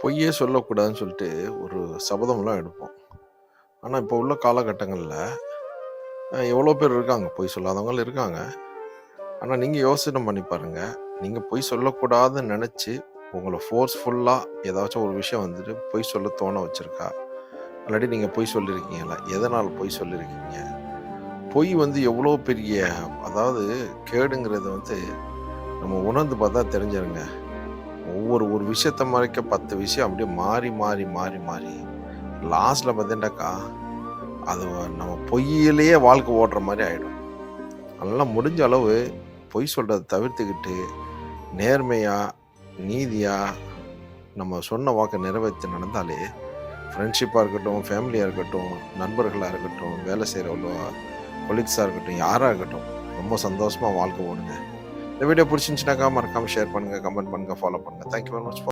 பொய்யே சொல்லக்கூடாதுன்னு சொல்லிட்டு ஒரு சபதம்லாம் எடுப்போம். ஆனா, இப்போ உள்ள காலகட்டங்கள்ல எவ்வளோ பேர் இருக்காங்க, பொய் சொல்லாதவங்களும் இருக்காங்க. ஆனா, நீங்க யோசனை பண்ணி பாருங்க. நீங்க பொய் சொல்லக்கூடாதுன்னு நெனச்சு, உங்கள ஃபோர்ஸ்ஃபுல்லா ஏதாச்சும் ஒரு விஷயம் வந்துட்டு பொய் சொல்ல தோண வச்சிருக்கா? இல்லாட்டி நீங்க பொய் சொல்லியிருக்கீங்களா? எதனால பொய் சொல்லியிருக்கீங்க? பொய் வந்து எவ்வளோ பெரிய அதாவது கேடுங்கிறது வந்து நம்ம உணர்ந்து பார்த்தா தெரிஞ்சிருங்க. ஒரு விஷயத்த மறைக்க 10 விஷயம் அப்படியே மாறி, மாறி, மாறி, மாறி லாஸ்ட்ல பார்த்தீங்கன்னாக்கா, அது நம்ம பொய்யிலேயே வாழ்க்கை ஓட்டுற மாரி ஆயிடும். அதனால முடிஞ்ச அளவு பொய் சொல்றத தவிர்த்துக்கிட்டு, நேர்மையா, நீதியா நம்ம சொன்ன வாக்க நிறைவேத்தி நடந்தாலே, ஃப்ரெண்ட்ஷிப்பா இருக்கட்டும், ஃபேமிலியா இருக்கட்டும், நண்பர்களா இருக்கட்டும், வேலை செய்றவங்களோ, கொலீக்ஸா இருக்கட்டும், யாரா இருக்கட்டும், ரொம்ப சந்தோஷமா வாழ்க்கை ஓடுங்க. இந்த வீடியோ புடிச்சிருந்துச்சுனாக்கா மறக்காம ஷேர் பண்ணுங்க, கமெண்ட் பண்ணுங்க, ஃபாலோ பண்ணுங்க. Thank you very much.